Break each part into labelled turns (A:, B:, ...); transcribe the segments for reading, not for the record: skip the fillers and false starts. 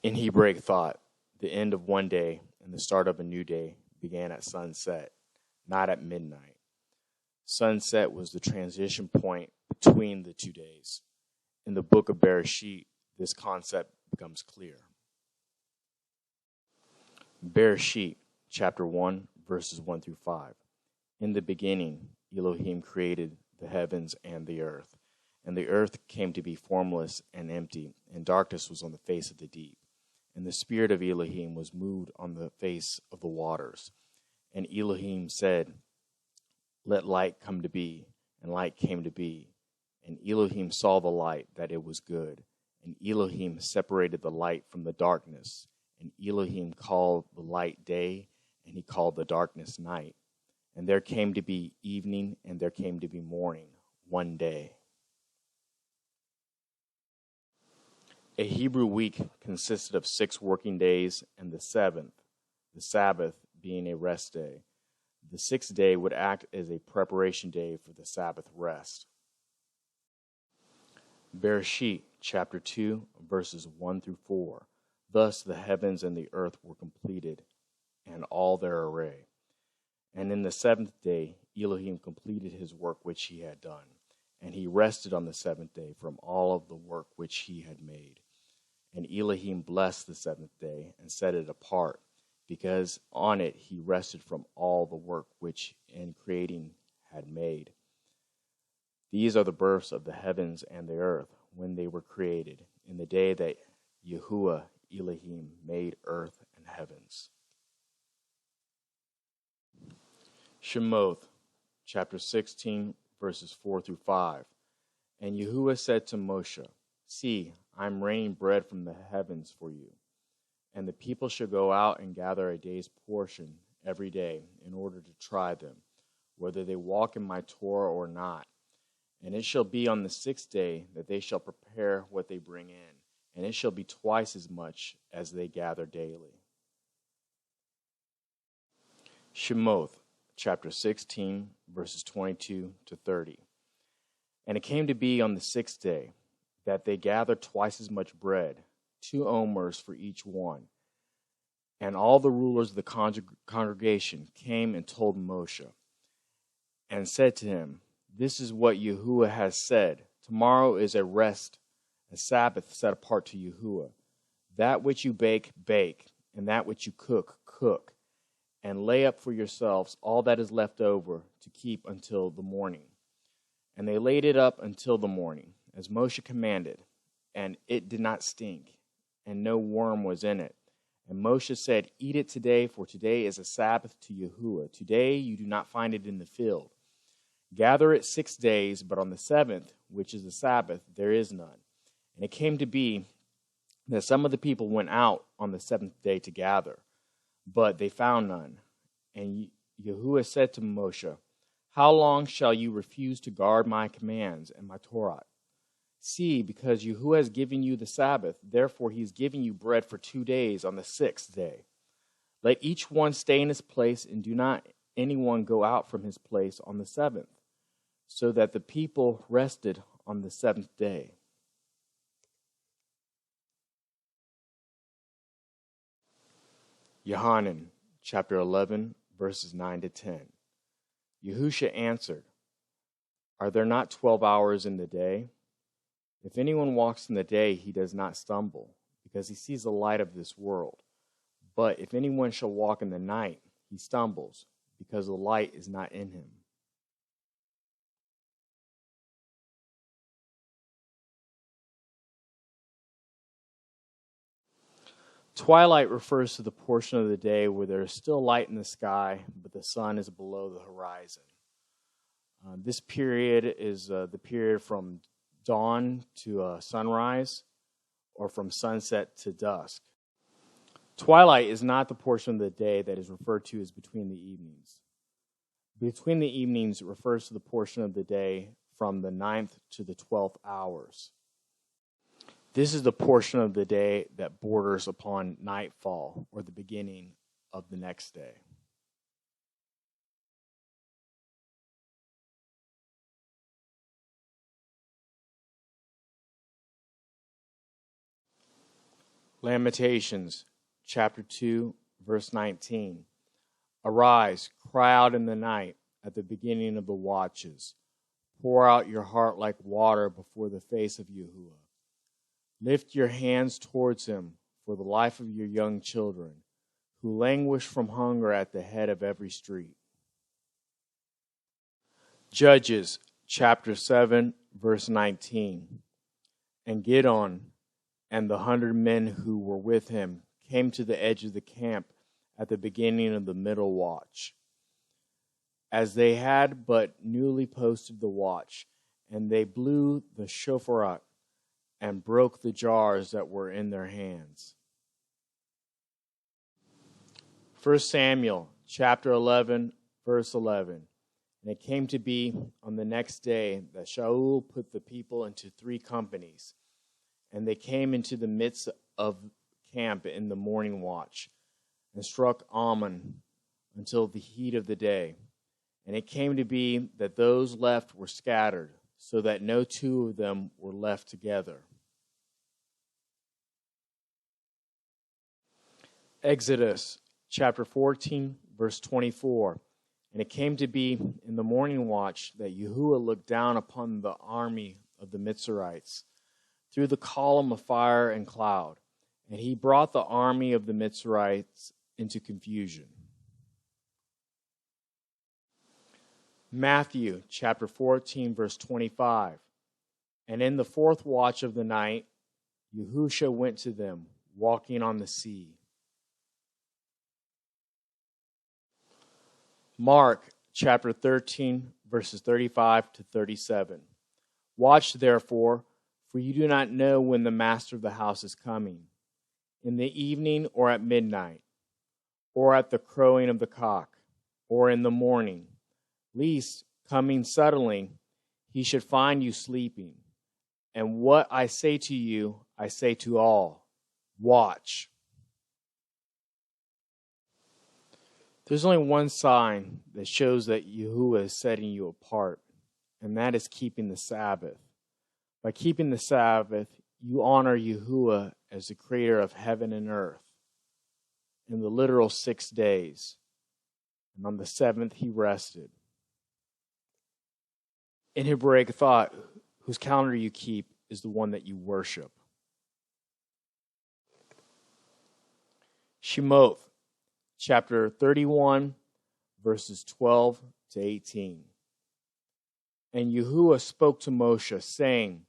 A: In Hebraic thought, the end of one day and the start of a new day began at sunset, not at midnight. Sunset was the transition point between the 2 days. In the book of Bereshit, this concept becomes clear. Bereshit, chapter 1, verses 1 through 5. In the beginning, Elohim created the heavens and the earth came to be formless and empty, and darkness was on the face of the deep. And the spirit of Elohim was moved on the face of the waters. And Elohim said, "Let light come to be," and light came to be. And Elohim saw the light, that it was good. And Elohim separated the light from the darkness. And Elohim called the light day, and he called the darkness night. And there came to be evening, and there came to be morning, one day. A Hebrew week consisted of 6 working days and the seventh, the Sabbath, being a rest day. The 6th day would act as a preparation day for the Sabbath rest. Bereshit, chapter 2, verses 1 through 4. Thus the heavens and the earth were completed, and all their array. And in the 7th day Elohim completed his work which he had done, and he rested on the 7th day from all of the work which he had made. And Elohim blessed the 7th day and set it apart, because on it he rested from all the work which in creating had made. These are the births of the heavens and the earth when they were created, in the day that Yahuwah Elohim made earth and heavens. Shemoth, chapter 16, verses 4 through 5. And Yahuwah said to Moshe, "See, I am raining bread from the heavens for you, and the people shall go out and gather a day's portion every day in order to try them, whether they walk in my Torah or not. And it shall be on the 6th day that they shall prepare what they bring in, and it shall be twice as much as they gather daily." Shemoth, chapter 16, verses 22 to 30. And it came to be on the 6th day that they gathered twice as much bread, 2 omers for each one. And all the rulers of the congregation came and told Moshe, and said to him, "This is what Yahuwah has said. Tomorrow is a rest, a Sabbath set apart to Yahuwah. That which you bake, bake, and that which you cook, cook. And lay up for yourselves all that is left over to keep until the morning." And they laid it up until the morning, as Moshe commanded, and it did not stink, and no worm was in it. And Moshe said, "Eat it today, for today is a Sabbath to Yahuwah. Today you do not find it in the field. Gather it 6 days, but on the 7th, which is the Sabbath, there is none." And it came to be that some of the people went out on the 7th day to gather, but they found none. And Yahuwah said to Moshe, "How long shall you refuse to guard my commands and my Torah? See, because Yahuwah has given you the Sabbath, therefore he is giving you bread for 2 days on the 6th day. Let each one stay in his place, and do not anyone go out from his place on the 7th. So that the people rested on the 7th day. Yohanan, chapter 11, verses 9 to 10. Yahusha answered, "Are there not 12 hours in the day? If anyone walks in the day, he does not stumble, because he sees the light of this world. But if anyone shall walk in the night, he stumbles, because the light is not in him." Twilight refers to the portion of the day where there is still light in the sky, but the sun is below the horizon. This period is the period from dawn to sunrise, or from sunset to dusk. Twilight is not the portion of the day that is referred to as between the evenings. Between the evenings refers to the portion of the day from the 9th to the 12th hours. This is the portion of the day that borders upon nightfall, or the beginning of the next day. Lamentations, chapter 2, verse 19. Arise, cry out in the night at the beginning of the watches. Pour out your heart like water before the face of Yahuwah. Lift your hands towards him for the life of your young children, who languish from hunger at the head of every street. Judges, chapter 7, verse 19. And Gideon and the 100 men who were with him came to the edge of the camp at the beginning of the middle watch, as they had but newly posted the watch, and they blew the shofar and broke the jars that were in their hands. 1 Samuel chapter 11, verse 11. And it came to be on the next day that Shaul put the people into 3 companies, and they came into the midst of camp in the morning watch, and struck Ammon until the heat of the day. And it came to be that those left were scattered, so that no 2 of them were left together. Exodus chapter 14, verse 24. And it came to be in the morning watch that Yahuwah looked down upon the army of the Mitzrites through the column of fire and cloud, and he brought the army of the Mitzrites into confusion. Matthew chapter 14, verse 25. And in the 4th watch of the night, Yahushua went to them, walking on the sea. Mark chapter 13, verses 35 to 37. Watch therefore, for you do not know when the master of the house is coming, in the evening or at midnight, or at the crowing of the cock, or in the morning, lest, coming suddenly, he should find you sleeping. And what I say to you, I say to all, watch. There's only one sign that shows that Yahuwah is setting you apart, and that is keeping the Sabbath. By keeping the Sabbath, you honor Yahuwah as the creator of heaven and earth in the literal 6 days. And on the 7th, he rested. In Hebraic thought, whose calendar you keep is the one that you worship. Shemot, chapter 31, verses 12 to 18. And Yahuwah spoke to Moshe, saying,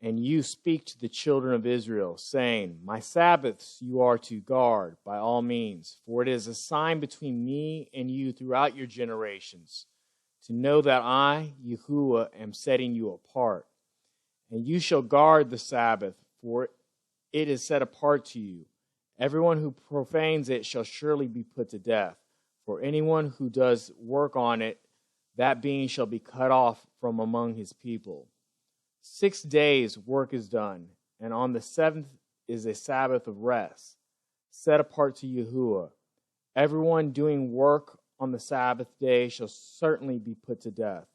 A: And you speak to the children of Israel, saying, My Sabbaths you are to guard by all means, for it is a sign between me and you throughout your generations, to know that I, Yahuwah, am setting you apart. And you shall guard the Sabbath, for it is set apart to you. Everyone who profanes it shall surely be put to death. For anyone who does work on it, that being shall be cut off from among his people. 6 days work is done, and on the 7th is a Sabbath of rest, set apart to Yahuwah. Everyone doing work on the Sabbath day shall certainly be put to death.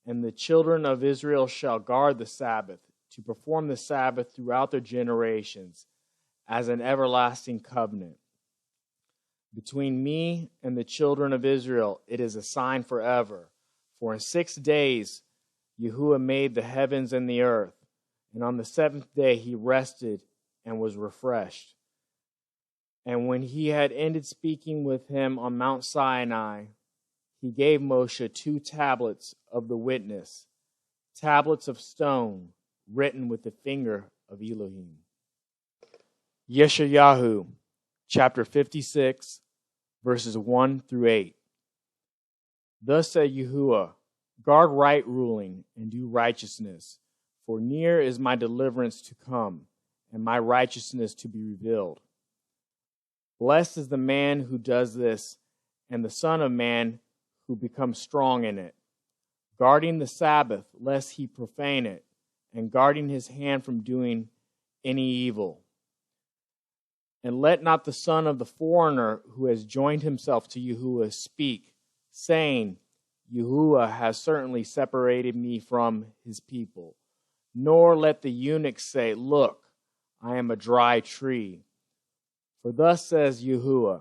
A: And the children of Israel shall guard the Sabbath, to perform the Sabbath throughout their generations, as an everlasting covenant. Between me and the children of Israel it is a sign forever. For in 6 days Yahuwah made the heavens and the earth, and on the 7th day he rested and was refreshed. And when he had ended speaking with him on Mount Sinai, he gave Moshe 2 tablets of the witness, tablets of stone, written with the finger of Elohim. Yeshayahu, chapter 56, verses 1 through 8. Thus said Yahuwah, Guard right ruling and do righteousness, for near is my deliverance to come, and my righteousness to be revealed. Blessed is the man who does this, and the Son of Man who becomes strong in it, guarding the Sabbath, lest he profane it, and guarding his hand from doing any evil. And let not the son of the foreigner who has joined himself to Yahuwah speak, saying, Yahuwah has certainly separated me from his people. Nor let the eunuch say, Look, I am a dry tree. For thus says Yahuwah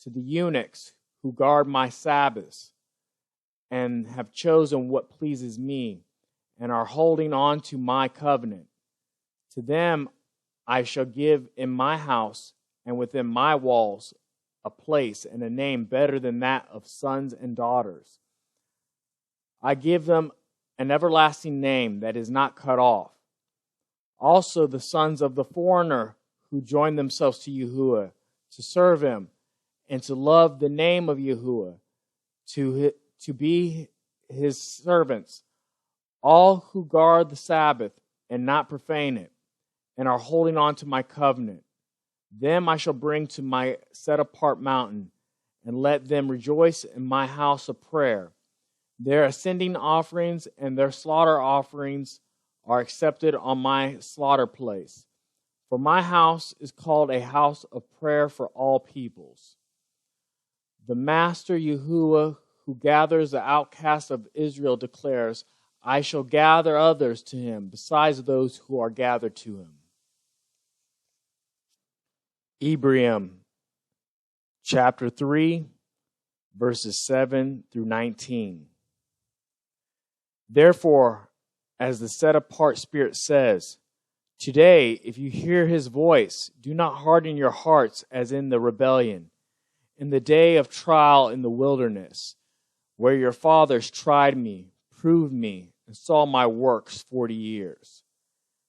A: to the eunuchs who guard my Sabbaths and have chosen what pleases me and are holding on to my covenant. To them I shall give in my house and within my walls a place and a name better than that of sons and daughters. I give them an everlasting name that is not cut off. Also the sons of the foreigner who join themselves to Yahuwah to serve him and to love the name of Yahuwah, to be his servants, all who guard the Sabbath and not profane it, and are holding on to my covenant. Them I shall bring to my set-apart mountain, and let them rejoice in my house of prayer. Their ascending offerings and their slaughter offerings are accepted on my slaughter place. For my house is called a house of prayer for all peoples. The Master Yahuwah, who gathers the outcasts of Israel, declares, I shall gather others to him besides those who are gathered to him. Hebraic chapter 3, verses 7 through 19. Therefore, as the set-apart Spirit says, today, if you hear his voice, do not harden your hearts as in the rebellion, in the day of trial in the wilderness, where your fathers tried me, proved me, and saw my works 40 years.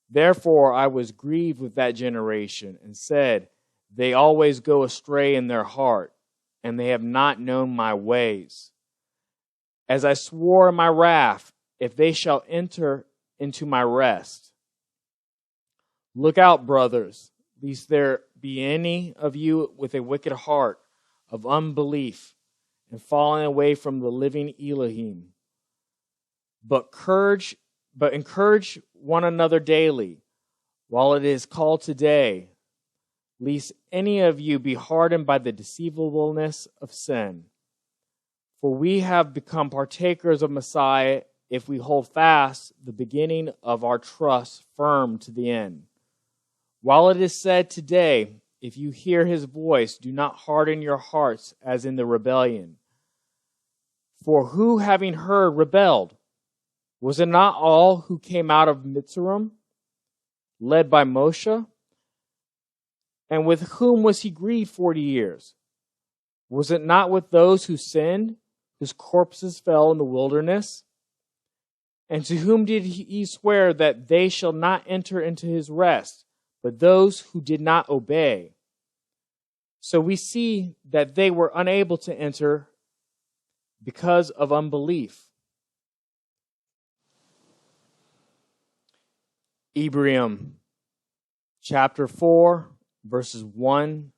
A: Therefore I was grieved with that generation, and said, they always go astray in their heart, and they have not known my ways. As I swore in my wrath, if they shall enter into my rest. Look out, brothers, lest there be any of you with a wicked heart of unbelief and falling away from the living Elohim. But encourage one another daily, while it is called today, lest any of you be hardened by the deceivableness of sin. For we have become partakers of Messiah if we hold fast the beginning of our trust firm to the end. While it is said today, if you hear his voice, do not harden your hearts as in the rebellion. For who, having heard, rebelled? Was it not all who came out of Mitzrayim, led by Moshe? And with whom was he grieved 40 years? Was it not with those who sinned, whose corpses fell in the wilderness? And to whom did he swear that they shall not enter into his rest, but those who did not obey? So we see that they were unable to enter because of unbelief. Hebraic chapter 4, verses 1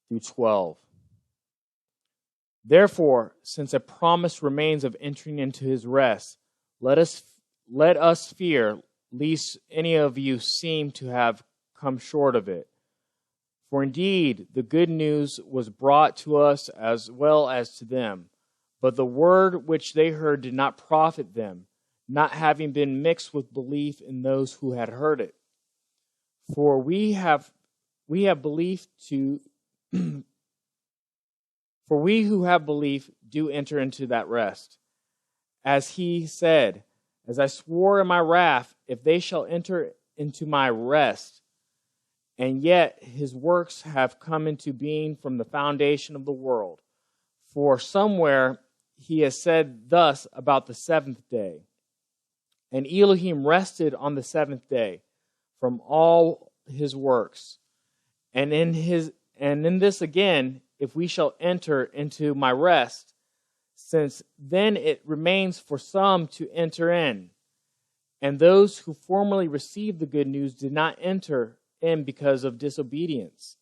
A: through 12. Therefore, since a promise remains of entering into his rest, let us fear, lest any of you seem to have come short of it. For indeed, the good news was brought to us as well as to them. But the word which they heard did not profit them, not having been mixed with belief in those who had heard it. For we who have belief do enter into that rest. As he said, as I swore in my wrath, if they shall enter into my rest, and yet his works have come into being from the foundation of the world. For somewhere he has said thus about the seventh day. And Elohim rested on the seventh day from all his works. And in this again, if we shall enter into my rest, since then it remains for some to enter in. And those who formerly received the good news did not enter in because of disobedience.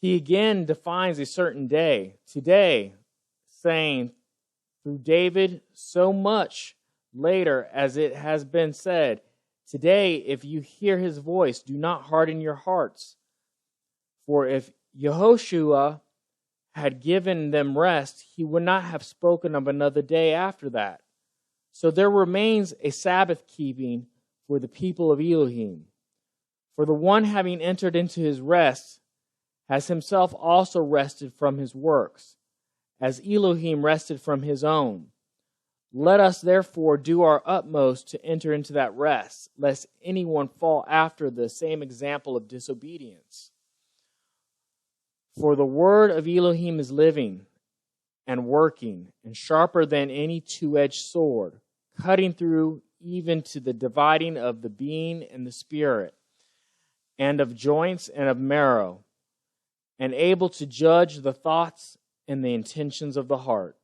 A: He again defines a certain day, today, saying through David so much later as it has been said, today if you hear his voice, do not harden your hearts. For if Yehoshua had given them rest, he would not have spoken of another day after that. So there remains a Sabbath keeping for the people of Elohim. For the one having entered into his rest has himself also rested from his works, as Elohim rested from his own. Let us therefore do our utmost to enter into that rest, lest anyone fall after the same example of disobedience. For the word of Elohim is living and working, and sharper than any two-edged sword, cutting through even to the dividing of the being and the spirit, and of joints and of marrow, and able to judge the thoughts and the intentions of the heart.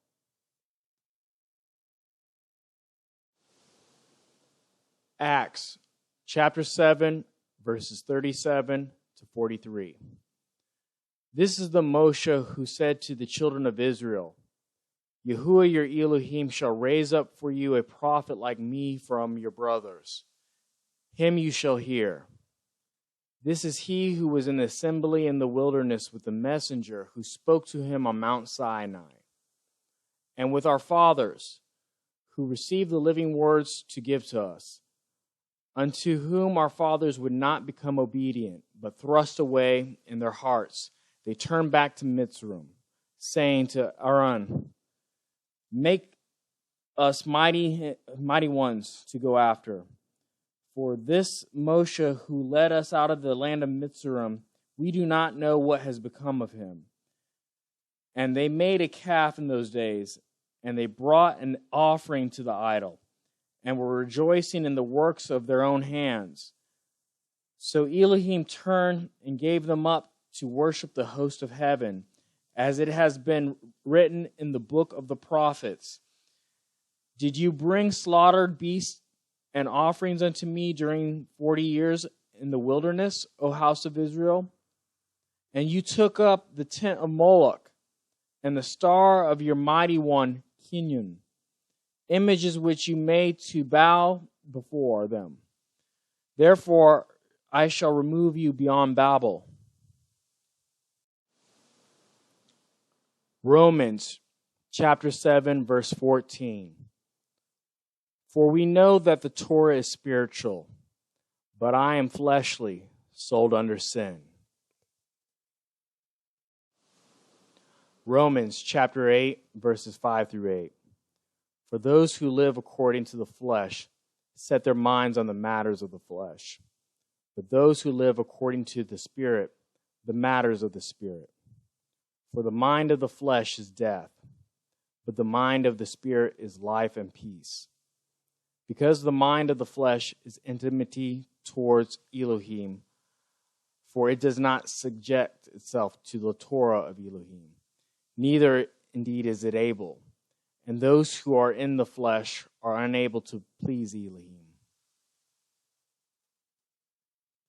A: Acts chapter 7, verses 37 to 43. This is the Moshe who said to the children of Israel, Yahuwah your Elohim shall raise up for you a prophet like me from your brothers. Him you shall hear. This is he who was in the assembly in the wilderness with the messenger who spoke to him on Mount Sinai, and with our fathers, who received the living words to give to us, unto whom our fathers would not become obedient, but thrust away in their hearts. They turned back to Mitzrayim, saying to Aaron, make us mighty ones to go after. For this Moshe who led us out of the land of Mitzrayim, we do not know what has become of him. And they made a calf in those days, and they brought an offering to the idol, and were rejoicing in the works of their own hands. So Elohim turned and gave them up to worship the host of heaven, as it has been written in the book of the prophets. Did you bring slaughtered beasts and offerings unto me during 40 years in the wilderness, O house of Israel? And you took up the tent of Moloch and the star of your mighty one, Kinyun, images which you made to bow before them. Therefore I shall remove you beyond Babel. Romans chapter 7, verse 14. For we know that the Torah is spiritual, but I am fleshly, sold under sin. Romans chapter 8, verses 5 through 8. For those who live according to the flesh set their minds on the matters of the flesh, but those who live according to the Spirit, the matters of the Spirit. For the mind of the flesh is death, but the mind of the Spirit is life and peace. Because the mind of the flesh is enmity towards Elohim, for it does not subject itself to the Torah of Elohim, neither indeed is it able. And those who are in the flesh are unable to please Elohim.